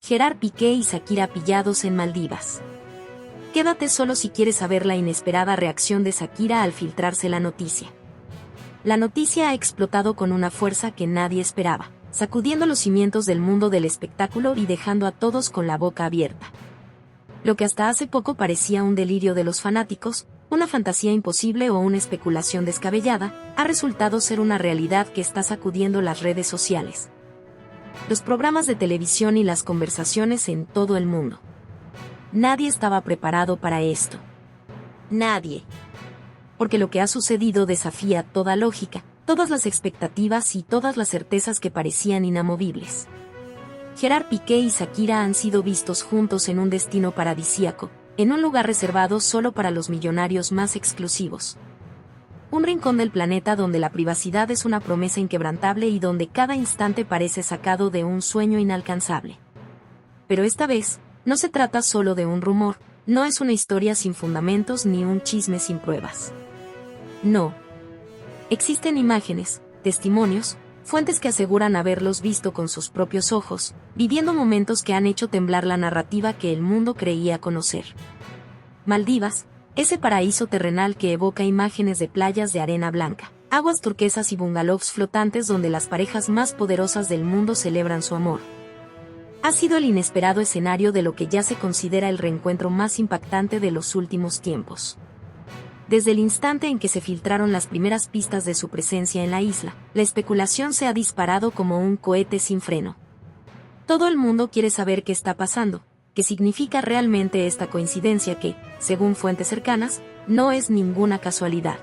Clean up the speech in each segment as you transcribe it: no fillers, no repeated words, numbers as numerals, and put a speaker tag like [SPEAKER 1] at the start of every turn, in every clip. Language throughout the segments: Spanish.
[SPEAKER 1] Gerard Piqué y Shakira pillados en Maldivas. Quédate solo si quieres saber la inesperada reacción de Shakira al filtrarse la noticia. La noticia ha explotado con una fuerza que nadie esperaba, sacudiendo los cimientos del mundo del espectáculo y dejando a todos con la boca abierta. Lo que hasta hace poco parecía un delirio de los fanáticos, una fantasía imposible o una especulación descabellada, ha resultado ser una realidad que está sacudiendo las redes sociales, los programas de televisión y las conversaciones en todo el mundo. Nadie estaba preparado para esto. Nadie. Porque lo que ha sucedido desafía toda lógica, todas las expectativas y todas las certezas que parecían inamovibles. Gerard Piqué y Shakira han sido vistos juntos en un destino paradisíaco, en un lugar reservado solo para los millonarios más exclusivos. Un rincón del planeta donde la privacidad es una promesa inquebrantable y donde cada instante parece sacado de un sueño inalcanzable. Pero esta vez, no se trata solo de un rumor, no es una historia sin fundamentos ni un chisme sin pruebas. No. Existen imágenes, testimonios, fuentes que aseguran haberlos visto con sus propios ojos, viviendo momentos que han hecho temblar la narrativa que el mundo creía conocer. Maldivas, ese paraíso terrenal que evoca imágenes de playas de arena blanca, aguas turquesas y bungalows flotantes donde las parejas más poderosas del mundo celebran su amor. Ha sido el inesperado escenario de lo que ya se considera el reencuentro más impactante de los últimos tiempos. Desde el instante en que se filtraron las primeras pistas de su presencia en la isla, la especulación se ha disparado como un cohete sin freno. Todo el mundo quiere saber qué está pasando, qué significa realmente esta coincidencia que, según fuentes cercanas, no es ninguna casualidad.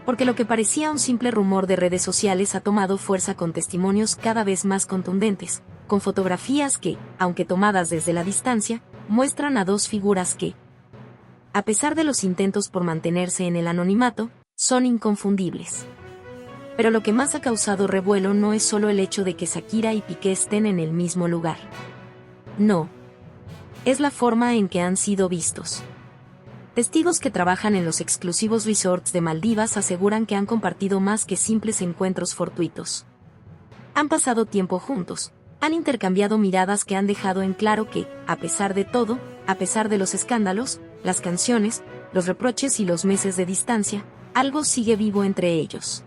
[SPEAKER 1] Porque lo que parecía un simple rumor de redes sociales ha tomado fuerza con testimonios cada vez más contundentes, con fotografías que, aunque tomadas desde la distancia, muestran a dos figuras que, a pesar de los intentos por mantenerse en el anonimato, son inconfundibles. Pero lo que más ha causado revuelo no es solo el hecho de que Shakira y Piqué estén en el mismo lugar. No. Es la forma en que han sido vistos. Testigos que trabajan en los exclusivos resorts de Maldivas aseguran que han compartido más que simples encuentros fortuitos. Han pasado tiempo juntos, han intercambiado miradas que han dejado en claro que, a pesar de todo, a pesar de los escándalos, las canciones, los reproches y los meses de distancia, algo sigue vivo entre ellos.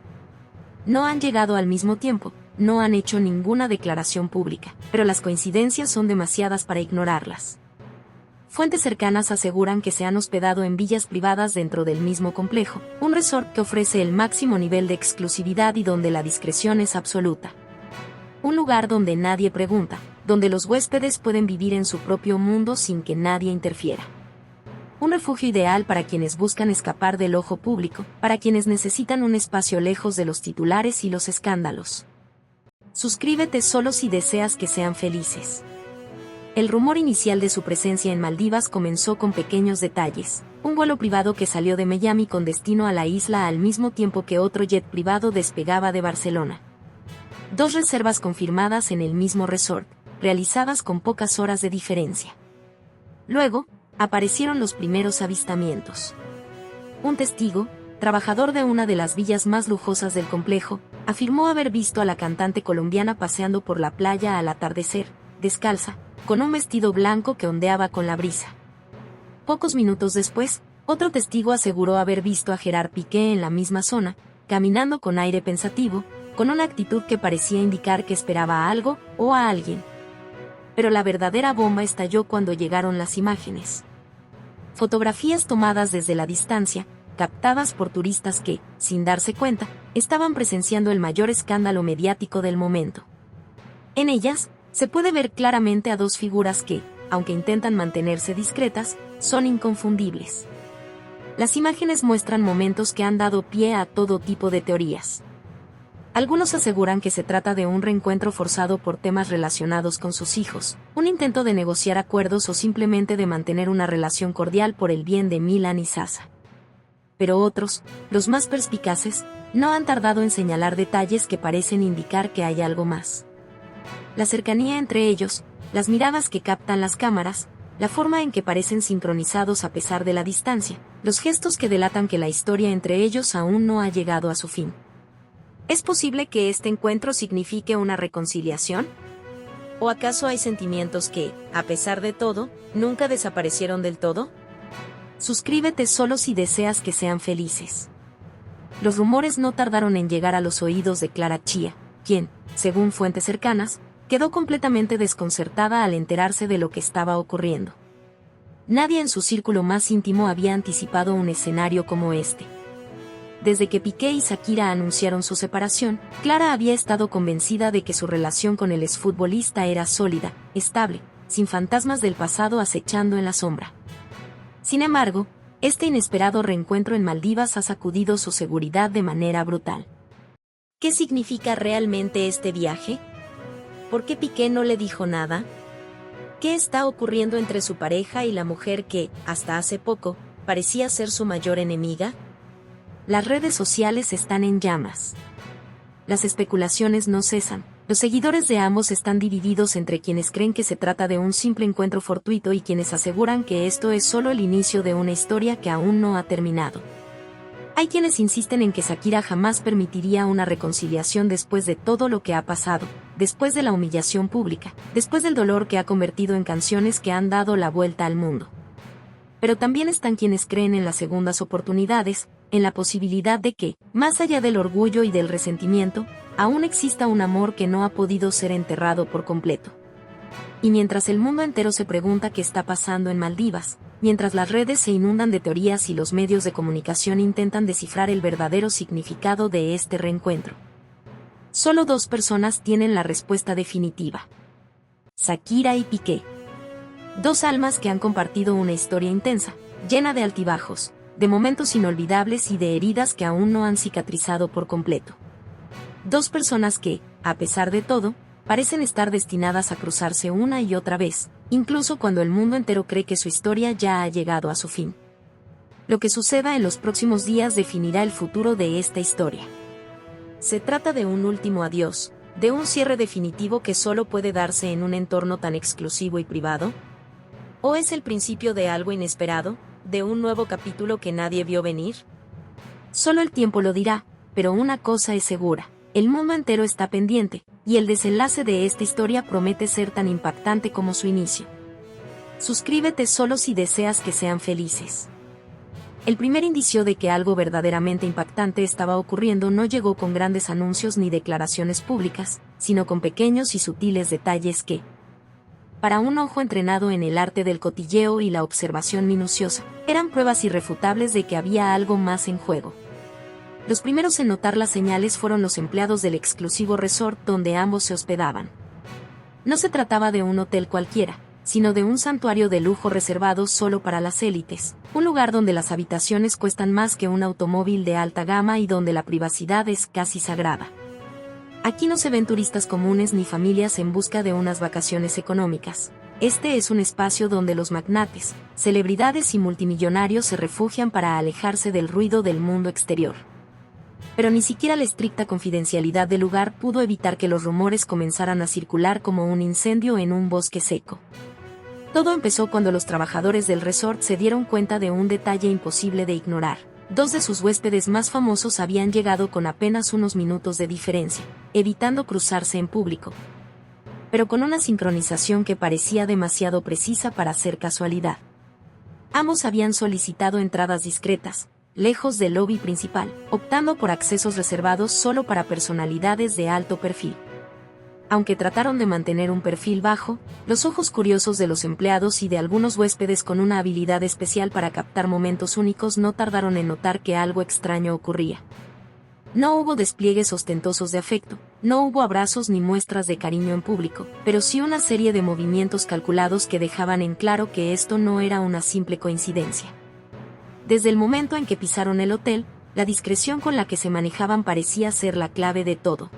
[SPEAKER 1] No han llegado al mismo tiempo, no han hecho ninguna declaración pública, pero las coincidencias son demasiadas para ignorarlas. Fuentes cercanas aseguran que se han hospedado en villas privadas dentro del mismo complejo, un resort que ofrece el máximo nivel de exclusividad y donde la discreción es absoluta. Un lugar donde nadie pregunta, donde los huéspedes pueden vivir en su propio mundo sin que nadie interfiera. Un refugio ideal para quienes buscan escapar del ojo público, para quienes necesitan un espacio lejos de los titulares y los escándalos. Suscríbete solo si deseas que sean felices. El rumor inicial de su presencia en Maldivas comenzó con pequeños detalles. Un vuelo privado que salió de Miami con destino a la isla al mismo tiempo que otro jet privado despegaba de Barcelona. 2 reservas confirmadas en el mismo resort, realizadas con pocas horas de diferencia. Luego, aparecieron los primeros avistamientos. Un testigo, trabajador de una de las villas más lujosas del complejo, afirmó haber visto a la cantante colombiana paseando por la playa al atardecer, descalza, con un vestido blanco que ondeaba con la brisa. Pocos minutos después, otro testigo aseguró haber visto a Gerard Piqué en la misma zona, caminando con aire pensativo, con una actitud que parecía indicar que esperaba a algo o a alguien. Pero la verdadera bomba estalló cuando llegaron las imágenes. Fotografías tomadas desde la distancia, captadas por turistas que, sin darse cuenta, estaban presenciando el mayor escándalo mediático del momento. En ellas, se puede ver claramente a 2 figuras que, aunque intentan mantenerse discretas, son inconfundibles. Las imágenes muestran momentos que han dado pie a todo tipo de teorías. Algunos aseguran que se trata de un reencuentro forzado por temas relacionados con sus hijos, un intento de negociar acuerdos o simplemente de mantener una relación cordial por el bien de Milan y Sasa. Pero otros, los más perspicaces, no han tardado en señalar detalles que parecen indicar que hay algo más. La cercanía entre ellos, las miradas que captan las cámaras, la forma en que parecen sincronizados a pesar de la distancia, los gestos que delatan que la historia entre ellos aún no ha llegado a su fin. ¿Es posible que este encuentro signifique una reconciliación? ¿O acaso hay sentimientos que, a pesar de todo, nunca desaparecieron del todo? Suscríbete solo si deseas que sean felices. Los rumores no tardaron en llegar a los oídos de Clara Chía, quien, según fuentes cercanas, quedó completamente desconcertada al enterarse de lo que estaba ocurriendo. Nadie en su círculo más íntimo había anticipado un escenario como este. Desde que Piqué y Shakira anunciaron su separación, Clara había estado convencida de que su relación con el exfutbolista era sólida, estable, sin fantasmas del pasado acechando en la sombra. Sin embargo, este inesperado reencuentro en Maldivas ha sacudido su seguridad de manera brutal. ¿Qué significa realmente este viaje? ¿Por qué Piqué no le dijo nada? ¿Qué está ocurriendo entre su pareja y la mujer que, hasta hace poco, parecía ser su mayor enemiga? Las redes sociales están en llamas. Las especulaciones no cesan. Los seguidores de ambos están divididos entre quienes creen que se trata de un simple encuentro fortuito y quienes aseguran que esto es solo el inicio de una historia que aún no ha terminado. Hay quienes insisten en que Shakira jamás permitiría una reconciliación después de todo lo que ha pasado, después de la humillación pública, después del dolor que ha convertido en canciones que han dado la vuelta al mundo. Pero también están quienes creen en las segundas oportunidades, en la posibilidad de que, más allá del orgullo y del resentimiento, aún exista un amor que no ha podido ser enterrado por completo. Y mientras el mundo entero se pregunta qué está pasando en Maldivas, mientras las redes se inundan de teorías y los medios de comunicación intentan descifrar el verdadero significado de este reencuentro, solo dos personas tienen la respuesta definitiva: Shakira y Piqué. Dos almas que han compartido una historia intensa, llena de altibajos, de momentos inolvidables y de heridas que aún no han cicatrizado por completo. Dos personas que, a pesar de todo, parecen estar destinadas a cruzarse una y otra vez, incluso cuando el mundo entero cree que su historia ya ha llegado a su fin. Lo que suceda en los próximos días definirá el futuro de esta historia. ¿Se trata de un último adiós, de un cierre definitivo que solo puede darse en un entorno tan exclusivo y privado? ¿O es el principio de algo inesperado, de un nuevo capítulo que nadie vio venir? Solo el tiempo lo dirá, pero una cosa es segura: el mundo entero está pendiente, y el desenlace de esta historia promete ser tan impactante como su inicio. Suscríbete solo si deseas que sean felices. El primer indicio de que algo verdaderamente impactante estaba ocurriendo no llegó con grandes anuncios ni declaraciones públicas, sino con pequeños y sutiles detalles que, para un ojo entrenado en el arte del cotilleo y la observación minuciosa, eran pruebas irrefutables de que había algo más en juego. Los primeros en notar las señales fueron los empleados del exclusivo resort donde ambos se hospedaban. No se trataba de un hotel cualquiera, sino de un santuario de lujo reservado solo para las élites, un lugar donde las habitaciones cuestan más que un automóvil de alta gama y donde la privacidad es casi sagrada. Aquí no se ven turistas comunes ni familias en busca de unas vacaciones económicas. Este es un espacio donde los magnates, celebridades y multimillonarios se refugian para alejarse del ruido del mundo exterior. Pero ni siquiera la estricta confidencialidad del lugar pudo evitar que los rumores comenzaran a circular como un incendio en un bosque seco. Todo empezó cuando los trabajadores del resort se dieron cuenta de un detalle imposible de ignorar. Dos de sus huéspedes más famosos habían llegado con apenas unos minutos de diferencia, evitando cruzarse en público, pero con una sincronización que parecía demasiado precisa para ser casualidad. Ambos habían solicitado entradas discretas, lejos del lobby principal, optando por accesos reservados solo para personalidades de alto perfil. Aunque trataron de mantener un perfil bajo, los ojos curiosos de los empleados y de algunos huéspedes con una habilidad especial para captar momentos únicos no tardaron en notar que algo extraño ocurría. No hubo despliegues ostentosos de afecto, no hubo abrazos ni muestras de cariño en público, pero sí una serie de movimientos calculados que dejaban en claro que esto no era una simple coincidencia. Desde el momento en que pisaron el hotel, la discreción con la que se manejaban parecía ser la clave de todo.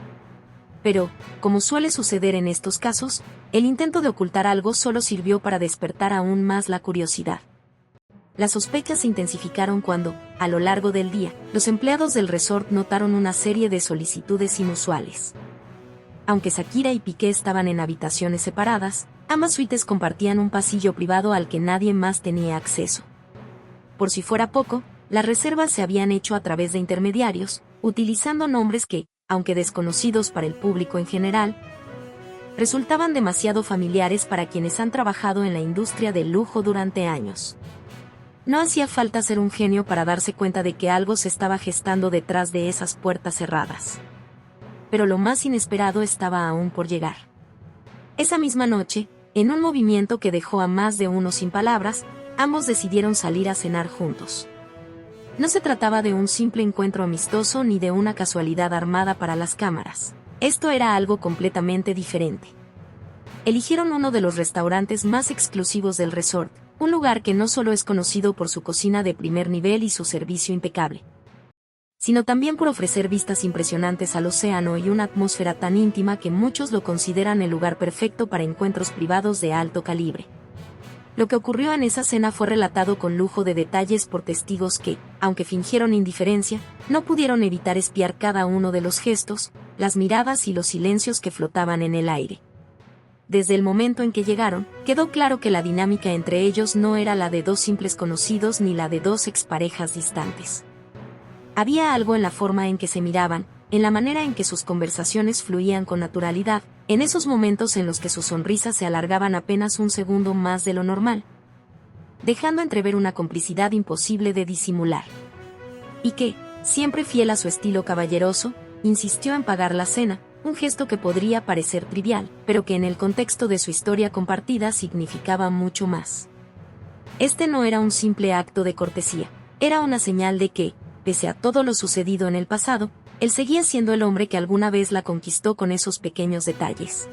[SPEAKER 1] Pero, como suele suceder en estos casos, el intento de ocultar algo solo sirvió para despertar aún más la curiosidad. Las sospechas se intensificaron cuando, a lo largo del día, los empleados del resort notaron una serie de solicitudes inusuales. Aunque Shakira y Piqué estaban en habitaciones separadas, ambas suites compartían un pasillo privado al que nadie más tenía acceso. Por si fuera poco, las reservas se habían hecho a través de intermediarios, utilizando nombres que, aunque desconocidos para el público en general, resultaban demasiado familiares para quienes han trabajado en la industria del lujo durante años. No hacía falta ser un genio para darse cuenta de que algo se estaba gestando detrás de esas puertas cerradas. Pero lo más inesperado estaba aún por llegar. Esa misma noche, en un movimiento que dejó a más de uno sin palabras, ambos decidieron salir a cenar juntos. No se trataba de un simple encuentro amistoso ni de una casualidad armada para las cámaras. Esto era algo completamente diferente. Eligieron uno de los restaurantes más exclusivos del resort, un lugar que no solo es conocido por su cocina de primer nivel y su servicio impecable, sino también por ofrecer vistas impresionantes al océano y una atmósfera tan íntima que muchos lo consideran el lugar perfecto para encuentros privados de alto calibre. Lo que ocurrió en esa cena fue relatado con lujo de detalles por testigos que, aunque fingieron indiferencia, no pudieron evitar espiar cada uno de los gestos, las miradas y los silencios que flotaban en el aire. Desde el momento en que llegaron, quedó claro que la dinámica entre ellos no era la de dos simples conocidos ni la de dos exparejas distantes. Había algo en la forma en que se miraban, en la manera en que sus conversaciones fluían con naturalidad, en esos momentos en los que sus sonrisas se alargaban apenas un segundo más de lo normal, dejando entrever una complicidad imposible de disimular. Y que, siempre fiel a su estilo caballeroso, insistió en pagar la cena, un gesto que podría parecer trivial, pero que en el contexto de su historia compartida significaba mucho más. Este no era un simple acto de cortesía, era una señal de que, pese a todo lo sucedido en el pasado, él seguía siendo el hombre que alguna vez la conquistó con esos pequeños detalles.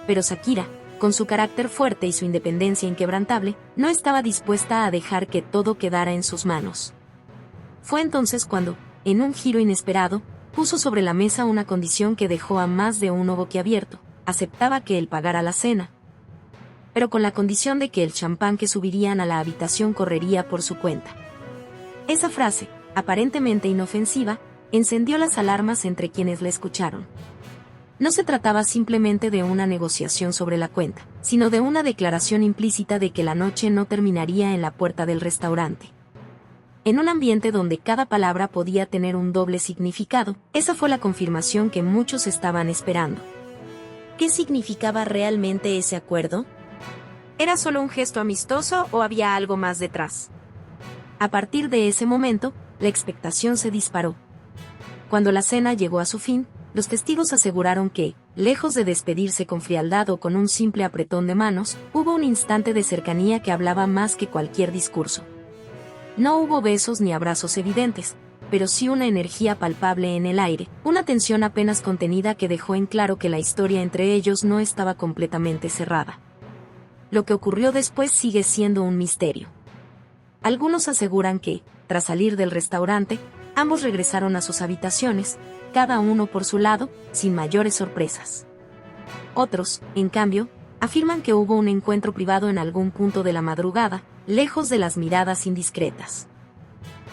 [SPEAKER 1] Pero Shakira, con su carácter fuerte y su independencia inquebrantable, no estaba dispuesta a dejar que todo quedara en sus manos. Fue entonces cuando, en un giro inesperado, puso sobre la mesa una condición que dejó a más de uno boquiabierto: aceptaba que él pagara la cena, pero con la condición de que el champán que subirían a la habitación correría por su cuenta. Esa frase, aparentemente inofensiva, encendió las alarmas entre quienes la escucharon. No se trataba simplemente de una negociación sobre la cuenta, sino de una declaración implícita de que la noche no terminaría en la puerta del restaurante. En un ambiente donde cada palabra podía tener un doble significado, esa fue la confirmación que muchos estaban esperando. ¿Qué significaba realmente ese acuerdo? ¿Era solo un gesto amistoso o había algo más detrás? A partir de ese momento, la expectación se disparó. Cuando la cena llegó a su fin, los testigos aseguraron que, lejos de despedirse con frialdad o con un simple apretón de manos, hubo un instante de cercanía que hablaba más que cualquier discurso. No hubo besos ni abrazos evidentes, pero sí una energía palpable en el aire, una tensión apenas contenida que dejó en claro que la historia entre ellos no estaba completamente cerrada. Lo que ocurrió después sigue siendo un misterio. Algunos aseguran que, tras salir del restaurante, ambos regresaron a sus habitaciones, cada uno por su lado, sin mayores sorpresas. Otros, en cambio, afirman que hubo un encuentro privado en algún punto de la madrugada, lejos de las miradas indiscretas.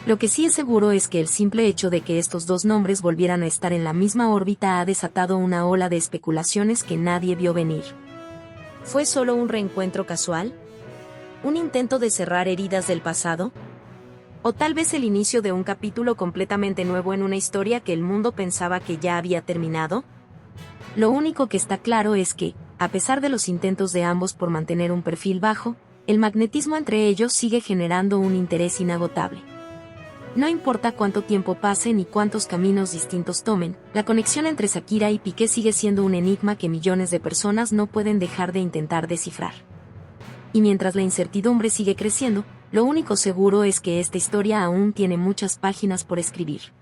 [SPEAKER 1] Lo que sí es seguro es que el simple hecho de que estos dos nombres volvieran a estar en la misma órbita ha desatado una ola de especulaciones que nadie vio venir. ¿Fue solo un reencuentro casual? ¿Un intento de cerrar heridas del pasado? ¿O tal vez el inicio de un capítulo completamente nuevo en una historia que el mundo pensaba que ya había terminado? Lo único que está claro es que, a pesar de los intentos de ambos por mantener un perfil bajo, el magnetismo entre ellos sigue generando un interés inagotable. No importa cuánto tiempo pase ni cuántos caminos distintos tomen, la conexión entre Shakira y Piqué sigue siendo un enigma que millones de personas no pueden dejar de intentar descifrar. Y mientras la incertidumbre sigue creciendo, lo único seguro es que esta historia aún tiene muchas páginas por escribir.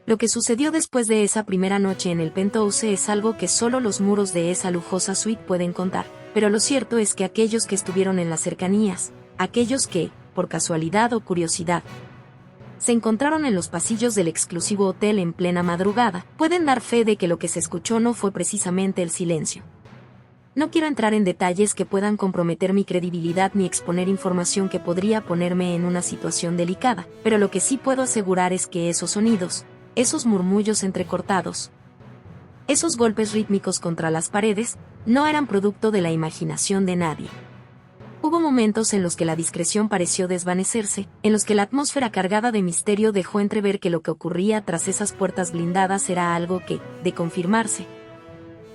[SPEAKER 1] Lo que sucedió después de esa primera noche en el penthouse es algo que solo los muros de esa lujosa suite pueden contar, pero lo cierto es que aquellos que estuvieron en las cercanías, aquellos que, por casualidad o curiosidad, se encontraron en los pasillos del exclusivo hotel en plena madrugada, pueden dar fe de que lo que se escuchó no fue precisamente el silencio. No quiero entrar en detalles que puedan comprometer mi credibilidad ni exponer información que podría ponerme en una situación delicada, pero lo que sí puedo asegurar es que esos sonidos, esos murmullos entrecortados, esos golpes rítmicos contra las paredes, no eran producto de la imaginación de nadie. Hubo momentos en los que la discreción pareció desvanecerse, en los que la atmósfera cargada de misterio dejó entrever que lo que ocurría tras esas puertas blindadas era algo que, de confirmarse,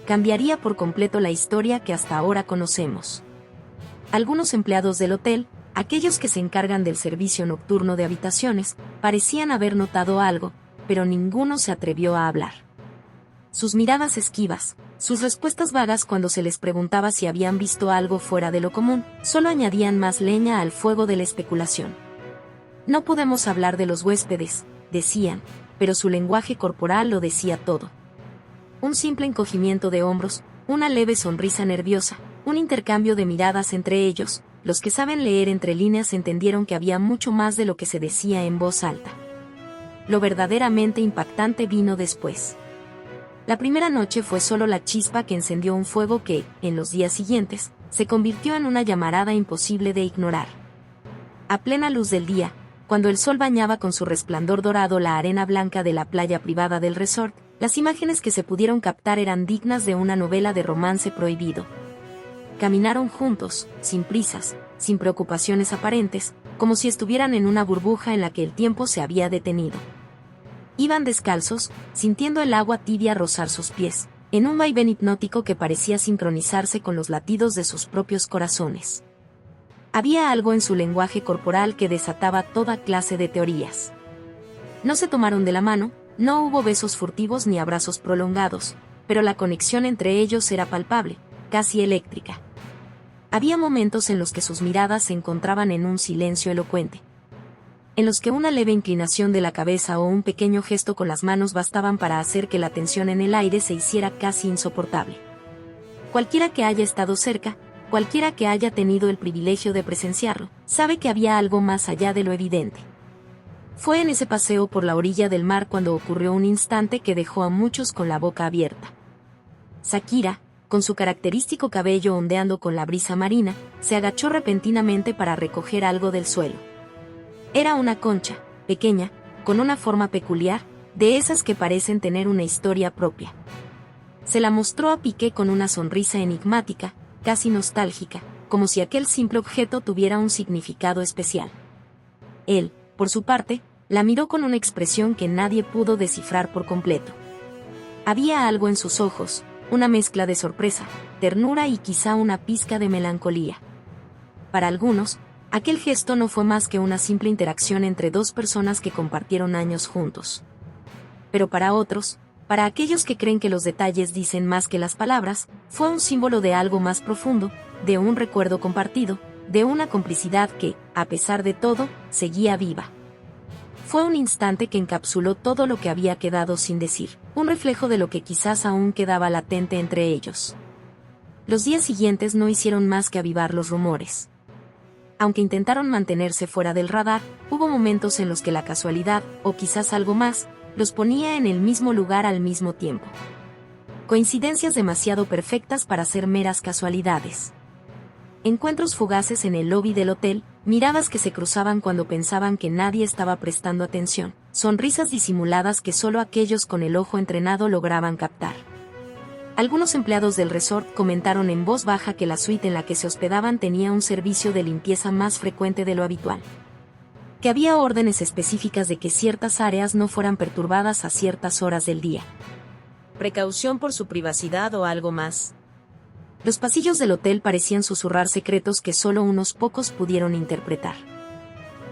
[SPEAKER 1] cambiaría por completo la historia que hasta ahora conocemos. Algunos empleados del hotel, aquellos que se encargan del servicio nocturno de habitaciones, parecían haber notado algo, pero ninguno se atrevió a hablar. Sus miradas esquivas, sus respuestas vagas cuando se les preguntaba si habían visto algo fuera de lo común, solo añadían más leña al fuego de la especulación. No podemos hablar de los huéspedes, decían, pero su lenguaje corporal lo decía todo. Un simple encogimiento de hombros, una leve sonrisa nerviosa, un intercambio de miradas entre ellos, los que saben leer entre líneas entendieron que había mucho más de lo que se decía en voz alta. Lo verdaderamente impactante vino después. La primera noche fue solo la chispa que encendió un fuego que, en los días siguientes, se convirtió en una llamarada imposible de ignorar. A plena luz del día, cuando el sol bañaba con su resplandor dorado la arena blanca de la playa privada del resort, las imágenes que se pudieron captar eran dignas de una novela de romance prohibido. Caminaron juntos, sin prisas, sin preocupaciones aparentes, como si estuvieran en una burbuja en la que el tiempo se había detenido. Iban descalzos, sintiendo el agua tibia rozar sus pies, en un vaivén hipnótico que parecía sincronizarse con los latidos de sus propios corazones. Había algo en su lenguaje corporal que desataba toda clase de teorías. No se tomaron de la mano, no hubo besos furtivos ni abrazos prolongados, pero la conexión entre ellos era palpable, casi eléctrica. Había momentos en los que sus miradas se encontraban en un silencio elocuente, en los que una leve inclinación de la cabeza o un pequeño gesto con las manos bastaban para hacer que la tensión en el aire se hiciera casi insoportable. Cualquiera que haya estado cerca, cualquiera que haya tenido el privilegio de presenciarlo, sabe que había algo más allá de lo evidente. Fue en ese paseo por la orilla del mar cuando ocurrió un instante que dejó a muchos con la boca abierta. Sakira, con su característico cabello ondeando con la brisa marina, se agachó repentinamente para recoger algo del suelo. Era una concha, pequeña, con una forma peculiar, de esas que parecen tener una historia propia. Se la mostró a Piqué con una sonrisa enigmática, casi nostálgica, como si aquel simple objeto tuviera un significado especial. Él, por su parte, la miró con una expresión que nadie pudo descifrar por completo. Había algo en sus ojos, una mezcla de sorpresa, ternura y quizá una pizca de melancolía. Para algunos, aquel gesto no fue más que una simple interacción entre dos personas que compartieron años juntos. Pero para otros, para aquellos que creen que los detalles dicen más que las palabras, fue un símbolo de algo más profundo, de un recuerdo compartido, de una complicidad que, a pesar de todo, seguía viva. Fue un instante que encapsuló todo lo que había quedado sin decir, un reflejo de lo que quizás aún quedaba latente entre ellos. Los días siguientes no hicieron más que avivar los rumores. Aunque intentaron mantenerse fuera del radar, hubo momentos en los que la casualidad, o quizás algo más, los ponía en el mismo lugar al mismo tiempo. Coincidencias demasiado perfectas para ser meras casualidades. Encuentros fugaces en el lobby del hotel, miradas que se cruzaban cuando pensaban que nadie estaba prestando atención, sonrisas disimuladas que solo aquellos con el ojo entrenado lograban captar. Algunos empleados del resort comentaron en voz baja que la suite en la que se hospedaban tenía un servicio de limpieza más frecuente de lo habitual. Que había órdenes específicas de que ciertas áreas no fueran perturbadas a ciertas horas del día. ¿Precaución por su privacidad o algo más? Los pasillos del hotel parecían susurrar secretos que solo unos pocos pudieron interpretar.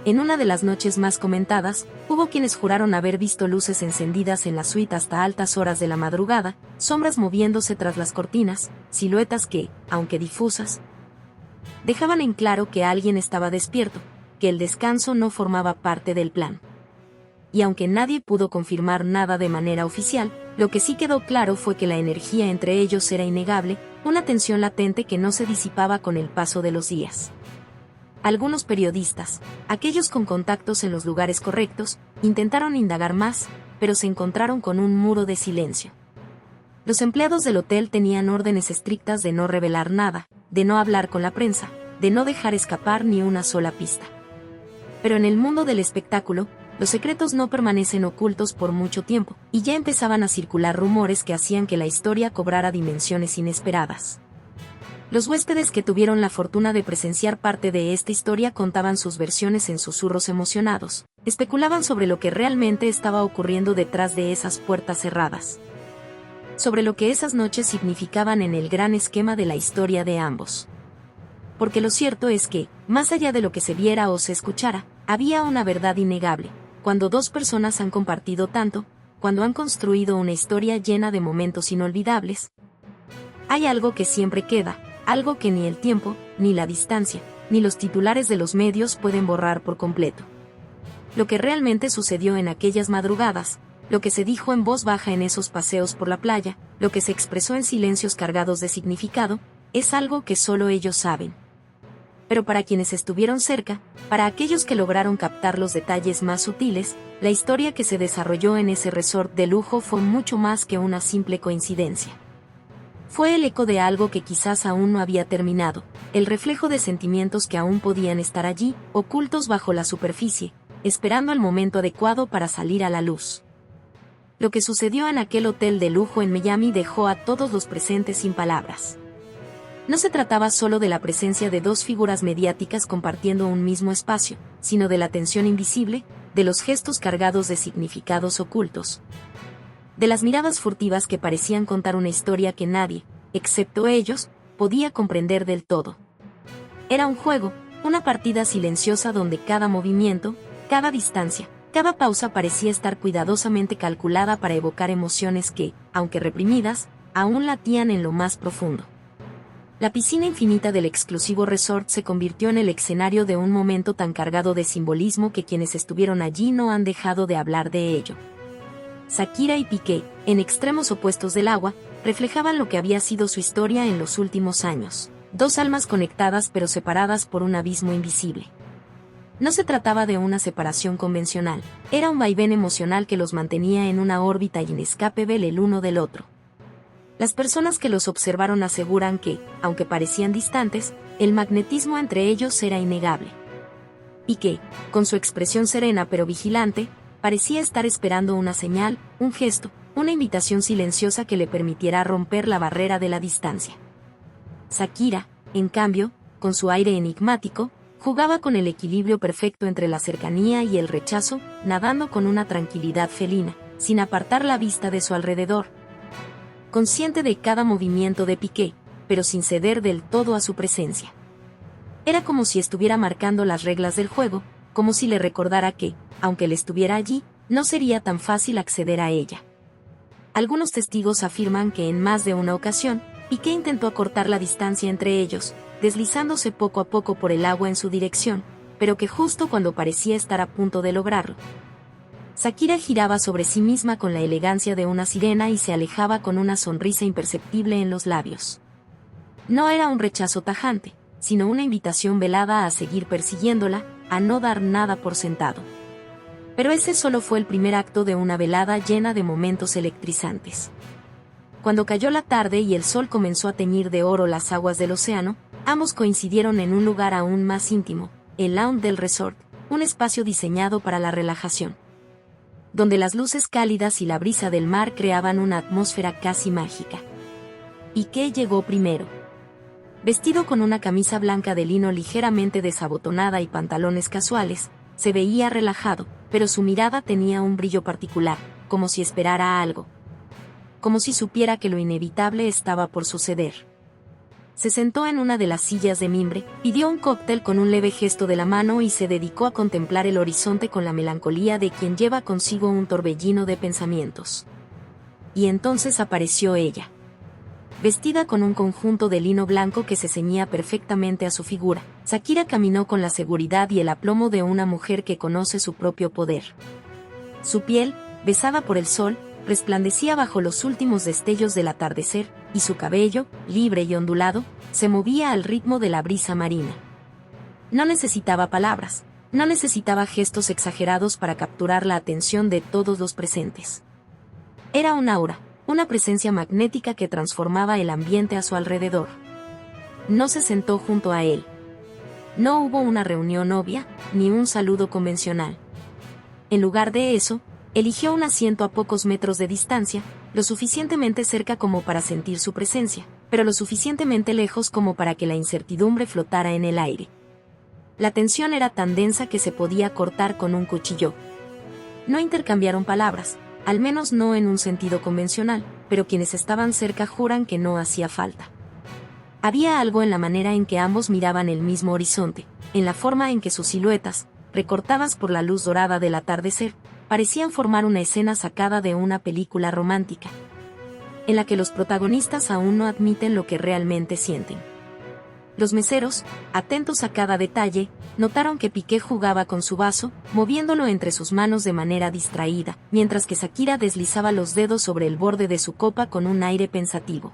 [SPEAKER 1] En una de las noches más comentadas, hubo quienes juraron haber visto luces encendidas en la suite hasta altas horas de la madrugada, sombras moviéndose tras las cortinas, siluetas que, aunque difusas, dejaban en claro que alguien estaba despierto, que el descanso no formaba parte del plan. Y aunque nadie pudo confirmar nada de manera oficial, lo que sí quedó claro fue que la energía entre ellos era innegable, una tensión latente que no se disipaba con el paso de los días. Algunos periodistas, aquellos con contactos en los lugares correctos, intentaron indagar más, pero se encontraron con un muro de silencio. Los empleados del hotel tenían órdenes estrictas de no revelar nada, de no hablar con la prensa, de no dejar escapar ni una sola pista. Pero en el mundo del espectáculo, los secretos no permanecen ocultos por mucho tiempo, y ya empezaban a circular rumores que hacían que la historia cobrara dimensiones inesperadas. Los huéspedes que tuvieron la fortuna de presenciar parte de esta historia contaban sus versiones en susurros emocionados, especulaban sobre lo que realmente estaba ocurriendo detrás de esas puertas cerradas. sobre lo que esas noches significaban en el gran esquema de la historia de ambos. Porque lo cierto es que, más allá de lo que se viera o se escuchara, había una verdad innegable: cuando dos personas han compartido tanto, cuando han construido una historia llena de momentos inolvidables, hay algo que siempre queda, algo que ni el tiempo, ni la distancia, ni los titulares de los medios pueden borrar por completo. Lo que realmente sucedió en aquellas madrugadas, lo que se dijo en voz baja en esos paseos por la playa, lo que se expresó en silencios cargados de significado, es algo que solo ellos saben. Pero para quienes estuvieron cerca, para aquellos que lograron captar los detalles más sutiles, la historia que se desarrolló en ese resort de lujo fue mucho más que una simple coincidencia. Fue el eco de algo que quizás aún no había terminado, el reflejo de sentimientos que aún podían estar allí, ocultos bajo la superficie, esperando el momento adecuado para salir a la luz. Lo que sucedió en aquel hotel de lujo en Miami dejó a todos los presentes sin palabras. No se trataba solo de la presencia de dos figuras mediáticas compartiendo un mismo espacio, sino de la tensión invisible, de los gestos cargados de significados ocultos, de las miradas furtivas que parecían contar una historia que nadie, excepto ellos, podía comprender del todo. Era un juego, una partida silenciosa donde cada movimiento, cada distancia, cada pausa parecía estar cuidadosamente calculada para evocar emociones que, aunque reprimidas, aún latían en lo más profundo. La piscina infinita del exclusivo resort se convirtió en el escenario de un momento tan cargado de simbolismo que quienes estuvieron allí no han dejado de hablar de ello. Shakira y Piqué, en extremos opuestos del agua, reflejaban lo que había sido su historia en los últimos años. Dos almas conectadas pero separadas por un abismo invisible. No se trataba de una separación convencional, era un vaivén emocional que los mantenía en una órbita inescapable el uno del otro. Las personas que los observaron aseguran que, aunque parecían distantes, el magnetismo entre ellos era innegable. Piqué, con su expresión serena pero vigilante, parecía estar esperando una señal, un gesto, una invitación silenciosa que le permitiera romper la barrera de la distancia. Shakira, en cambio, con su aire enigmático, jugaba con el equilibrio perfecto entre la cercanía y el rechazo, nadando con una tranquilidad felina, sin apartar la vista de su alrededor. Consciente de cada movimiento de Piqué, pero sin ceder del todo a su presencia. Era como si estuviera marcando las reglas del juego, como si le recordara que, aunque él estuviera allí, no sería tan fácil acceder a ella. Algunos testigos afirman que en más de una ocasión, Piqué intentó acortar la distancia entre ellos, deslizándose poco a poco por el agua en su dirección, pero que justo cuando parecía estar a punto de lograrlo, Shakira giraba sobre sí misma con la elegancia de una sirena y se alejaba con una sonrisa imperceptible en los labios. No era un rechazo tajante, sino una invitación velada a seguir persiguiéndola, a no dar nada por sentado. Pero ese solo fue el primer acto de una velada llena de momentos electrizantes. Cuando cayó la tarde y el sol comenzó a teñir de oro las aguas del océano, ambos coincidieron en un lugar aún más íntimo, el lounge del resort, un espacio diseñado para la relajación, donde las luces cálidas y la brisa del mar creaban una atmósfera casi mágica. Piqué llegó primero. Vestido con una camisa blanca de lino ligeramente desabotonada y pantalones casuales, se veía relajado, pero su mirada tenía un brillo particular, como si esperara algo. Como si supiera que lo inevitable estaba por suceder. Se sentó en una de las sillas de mimbre, pidió un cóctel con un leve gesto de la mano y se dedicó a contemplar el horizonte con la melancolía de quien lleva consigo un torbellino de pensamientos. Y entonces apareció ella. Vestida con un conjunto de lino blanco que se ceñía perfectamente a su figura, Shakira caminó con la seguridad y el aplomo de una mujer que conoce su propio poder. Su piel, besada por el sol, resplandecía bajo los últimos destellos del atardecer, y su cabello, libre y ondulado, se movía al ritmo de la brisa marina. No necesitaba palabras, no necesitaba gestos exagerados para capturar la atención de todos los presentes. Era un aura, una presencia magnética que transformaba el ambiente a su alrededor. No se sentó junto a él. No hubo una reunión obvia, ni un saludo convencional. En lugar de eso, eligió un asiento a pocos metros de distancia, lo suficientemente cerca como para sentir su presencia, pero lo suficientemente lejos como para que la incertidumbre flotara en el aire. La tensión era tan densa que se podía cortar con un cuchillo. No intercambiaron palabras, al menos no en un sentido convencional, pero quienes estaban cerca juran que no hacía falta. Había algo en la manera en que ambos miraban el mismo horizonte, en la forma en que sus siluetas, recortadas por la luz dorada del atardecer, parecían formar una escena sacada de una película romántica, en la que los protagonistas aún no admiten lo que realmente sienten. Los meseros, atentos a cada detalle, notaron que Piqué jugaba con su vaso, moviéndolo entre sus manos de manera distraída, mientras que Shakira deslizaba los dedos sobre el borde de su copa con un aire pensativo.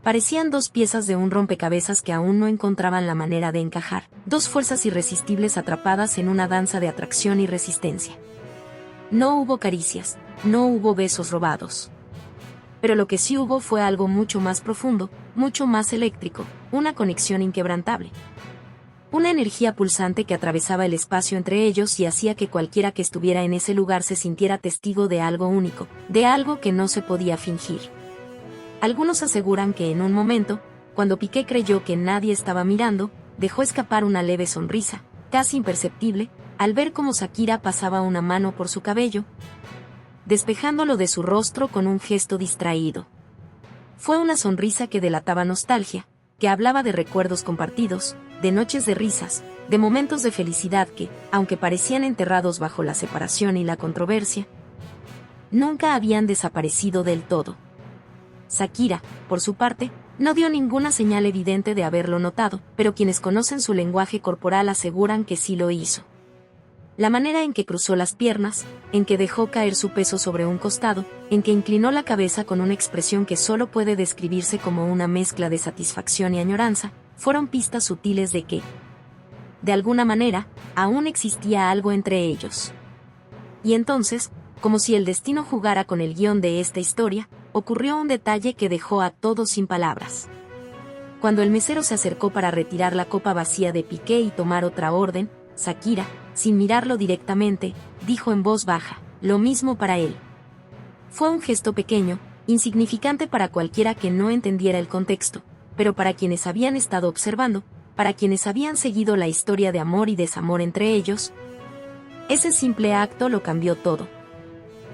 [SPEAKER 1] Parecían dos piezas de un rompecabezas que aún no encontraban la manera de encajar, dos fuerzas irresistibles atrapadas en una danza de atracción y resistencia. No hubo caricias, no hubo besos robados. Pero lo que sí hubo fue algo mucho más profundo, mucho más eléctrico, una conexión inquebrantable. Una energía pulsante que atravesaba el espacio entre ellos y hacía que cualquiera que estuviera en ese lugar se sintiera testigo de algo único, de algo que no se podía fingir. Algunos aseguran que en un momento, cuando Piqué creyó que nadie estaba mirando, dejó escapar una leve sonrisa, casi imperceptible, al ver cómo Shakira pasaba una mano por su cabello, despejándolo de su rostro con un gesto distraído. Fue una sonrisa que delataba nostalgia, que hablaba de recuerdos compartidos, de noches de risas, de momentos de felicidad que, aunque parecían enterrados bajo la separación y la controversia, nunca habían desaparecido del todo. Shakira, por su parte, no dio ninguna señal evidente de haberlo notado, pero quienes conocen su lenguaje corporal aseguran que sí lo hizo. La manera en que cruzó las piernas, en que dejó caer su peso sobre un costado, en que inclinó la cabeza con una expresión que solo puede describirse como una mezcla de satisfacción y añoranza, fueron pistas sutiles de que, de alguna manera, aún existía algo entre ellos. Y entonces, como si el destino jugara con el guión de esta historia, ocurrió un detalle que dejó a todos sin palabras. Cuando el mesero se acercó para retirar la copa vacía de Piqué y tomar otra orden, Shakira, sin mirarlo directamente, dijo en voz baja, lo mismo para él. Fue un gesto pequeño, insignificante para cualquiera que no entendiera el contexto, pero para quienes habían estado observando, para quienes habían seguido la historia de amor y desamor entre ellos, ese simple acto lo cambió todo.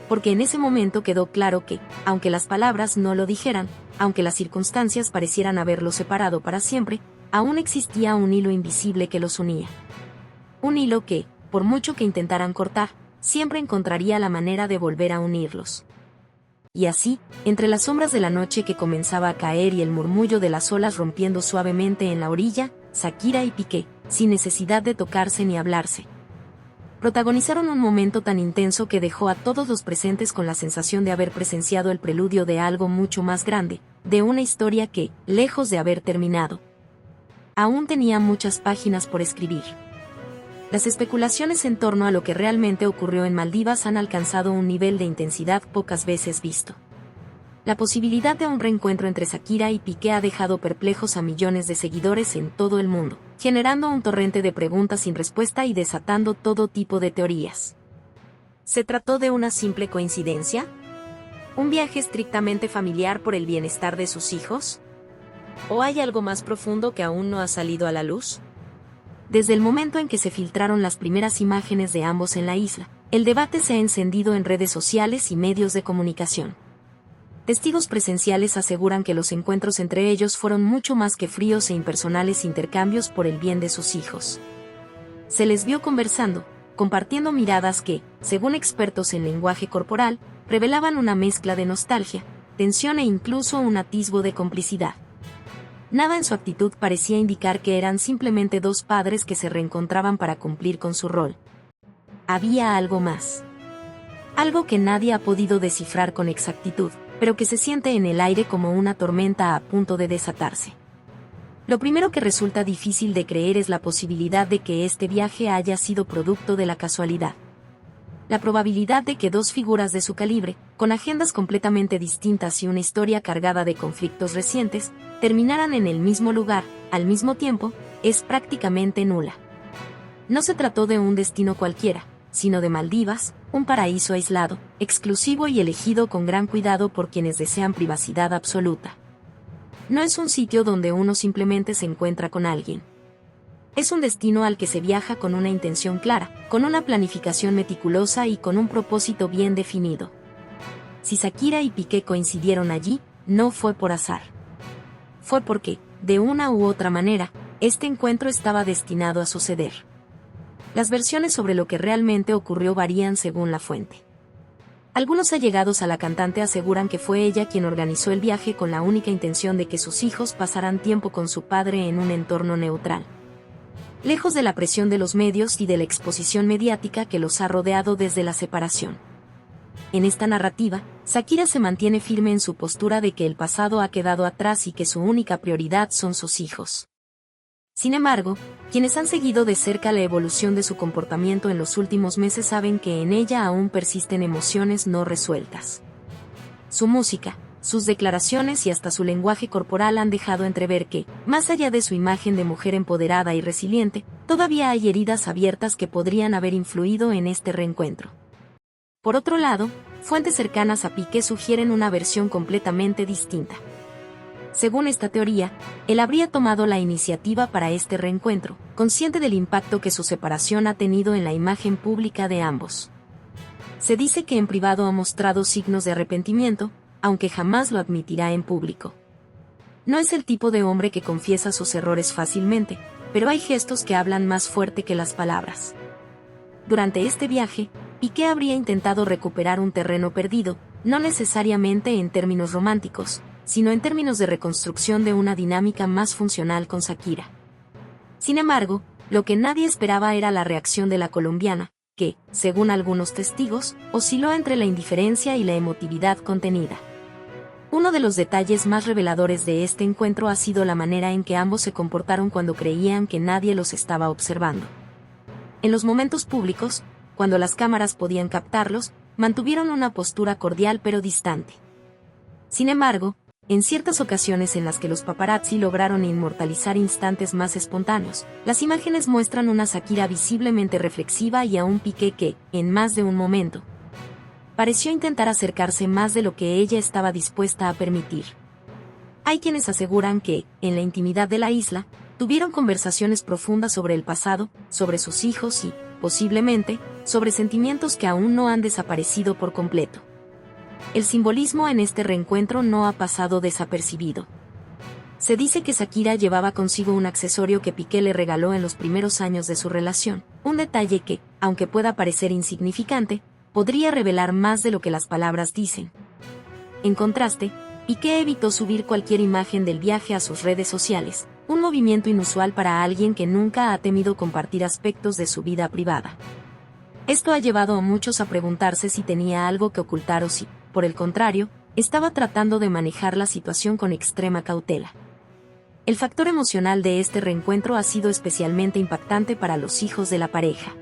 [SPEAKER 1] Porque en ese momento quedó claro que, aunque las palabras no lo dijeran, aunque las circunstancias parecieran haberlos separado para siempre, aún existía un hilo invisible que los unía. Un hilo que, por mucho que intentaran cortar, siempre encontraría la manera de volver a unirlos. Y así, entre las sombras de la noche que comenzaba a caer y el murmullo de las olas rompiendo suavemente en la orilla, Shakira y Piqué, sin necesidad de tocarse ni hablarse, protagonizaron un momento tan intenso que dejó a todos los presentes con la sensación de haber presenciado el preludio de algo mucho más grande, de una historia que, lejos de haber terminado, aún tenía muchas páginas por escribir. Las especulaciones en torno a lo que realmente ocurrió en Maldivas han alcanzado un nivel de intensidad pocas veces visto. La posibilidad de un reencuentro entre Shakira y Piqué ha dejado perplejos a millones de seguidores en todo el mundo, generando un torrente de preguntas sin respuesta y desatando todo tipo de teorías. ¿Se trató de una simple coincidencia? ¿Un viaje estrictamente familiar por el bienestar de sus hijos? ¿O hay algo más profundo que aún no ha salido a la luz? Desde el momento en que se filtraron las primeras imágenes de ambos en la isla, el debate se ha encendido en redes sociales y medios de comunicación. Testigos presenciales aseguran que los encuentros entre ellos fueron mucho más que fríos e impersonales intercambios por el bien de sus hijos. Se les vio conversando, compartiendo miradas que, según expertos en lenguaje corporal, revelaban una mezcla de nostalgia, tensión e incluso un atisbo de complicidad. Nada en su actitud parecía indicar que eran simplemente dos padres que se reencontraban para cumplir con su rol. Había algo más. Algo que nadie ha podido descifrar con exactitud, pero que se siente en el aire como una tormenta a punto de desatarse. Lo primero que resulta difícil de creer es la posibilidad de que este viaje haya sido producto de la casualidad. La probabilidad de que dos figuras de su calibre, con agendas completamente distintas y una historia cargada de conflictos recientes, terminaran en el mismo lugar, al mismo tiempo, es prácticamente nula. No se trató de un destino cualquiera, sino de Maldivas, un paraíso aislado, exclusivo y elegido con gran cuidado por quienes desean privacidad absoluta. No es un sitio donde uno simplemente se encuentra con alguien. Es un destino al que se viaja con una intención clara, con una planificación meticulosa y con un propósito bien definido. si Shakira y Piqué coincidieron allí, no fue por azar. Fue porque, de una u otra manera, este encuentro estaba destinado a suceder. Las versiones sobre lo que realmente ocurrió varían según la fuente. Algunos allegados a la cantante aseguran que fue ella quien organizó el viaje con la única intención de que sus hijos pasaran tiempo con su padre en un entorno neutral, lejos de la presión de los medios y de la exposición mediática que los ha rodeado desde la separación. En esta narrativa, Shakira se mantiene firme en su postura de que el pasado ha quedado atrás y que su única prioridad son sus hijos. Sin embargo, quienes han seguido de cerca la evolución de su comportamiento en los últimos meses saben que en ella aún persisten emociones no resueltas. Su música, sus declaraciones y hasta su lenguaje corporal han dejado entrever que, más allá de su imagen de mujer empoderada y resiliente, todavía hay heridas abiertas que podrían haber influido en este reencuentro. Por otro lado, fuentes cercanas a Piqué sugieren una versión completamente distinta. Según esta teoría, él habría tomado la iniciativa para este reencuentro, consciente del impacto que su separación ha tenido en la imagen pública de ambos. Se dice que en privado ha mostrado signos de arrepentimiento, aunque jamás lo admitirá en público. No es el tipo de hombre que confiesa sus errores fácilmente, pero hay gestos que hablan más fuerte que las palabras. Durante este viaje, Piqué habría intentado recuperar un terreno perdido, no necesariamente en términos románticos, sino en términos de reconstrucción de una dinámica más funcional con Shakira. Sin embargo, lo que nadie esperaba era la reacción de la colombiana, que, según algunos testigos, osciló entre la indiferencia y la emotividad contenida. Uno de los detalles más reveladores de este encuentro ha sido la manera en que ambos se comportaron cuando creían que nadie los estaba observando. En los momentos públicos, cuando las cámaras podían captarlos, mantuvieron una postura cordial pero distante. Sin embargo, en ciertas ocasiones en las que los paparazzi lograron inmortalizar instantes más espontáneos, las imágenes muestran una Shakira visiblemente reflexiva y a un Piqué que, en más de un momento, pareció intentar acercarse más de lo que ella estaba dispuesta a permitir. Hay quienes aseguran que, en la intimidad de la isla, tuvieron conversaciones profundas sobre el pasado, sobre sus hijos y, posiblemente, sobre sentimientos que aún no han desaparecido por completo. El simbolismo en este reencuentro no ha pasado desapercibido. Se dice que Shakira llevaba consigo un accesorio que Piqué le regaló en los primeros años de su relación, un detalle que, aunque pueda parecer insignificante, podría revelar más de lo que las palabras dicen. En contraste, Piqué evitó subir cualquier imagen del viaje a sus redes sociales, un movimiento inusual para alguien que nunca ha temido compartir aspectos de su vida privada. Esto ha llevado a muchos a preguntarse si tenía algo que ocultar o si, por el contrario, estaba tratando de manejar la situación con extrema cautela. El factor emocional de este reencuentro ha sido especialmente impactante para los hijos de la pareja.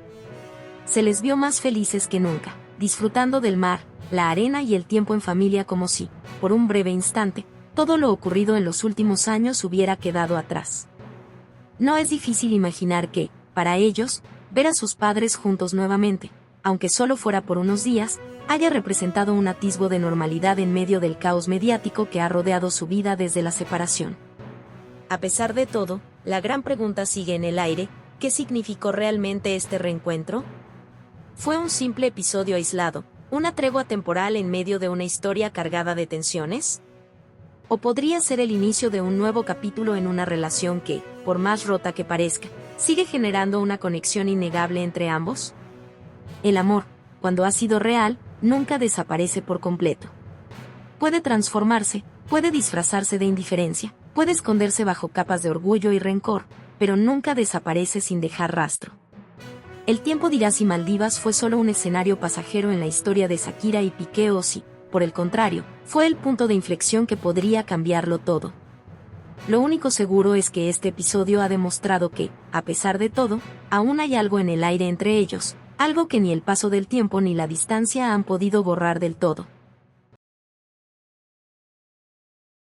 [SPEAKER 1] Se les vio más felices que nunca, disfrutando del mar, la arena y el tiempo en familia como si, por un breve instante, todo lo ocurrido en los últimos años hubiera quedado atrás. No es difícil imaginar que, para ellos, ver a sus padres juntos nuevamente, aunque solo fuera por unos días, haya representado un atisbo de normalidad en medio del caos mediático que ha rodeado su vida desde la separación. A pesar de todo, la gran pregunta sigue en el aire: ¿qué significó realmente este reencuentro? ¿Fue un simple episodio aislado, una tregua temporal en medio de una historia cargada de tensiones? ¿O podría ser el inicio de un nuevo capítulo en una relación que, por más rota que parezca, sigue generando una conexión innegable entre ambos? El amor, cuando ha sido real, nunca desaparece por completo. Puede transformarse, puede disfrazarse de indiferencia, puede esconderse bajo capas de orgullo y rencor, pero nunca desaparece sin dejar rastro. El tiempo dirá si Maldivas fue solo un escenario pasajero en la historia de Shakira y Piqué o si, por el contrario, fue el punto de inflexión que podría cambiarlo todo. Lo único seguro es que este episodio ha demostrado que, a pesar de todo, aún hay algo en el aire entre ellos, algo que ni el paso del tiempo ni la distancia han podido borrar del todo.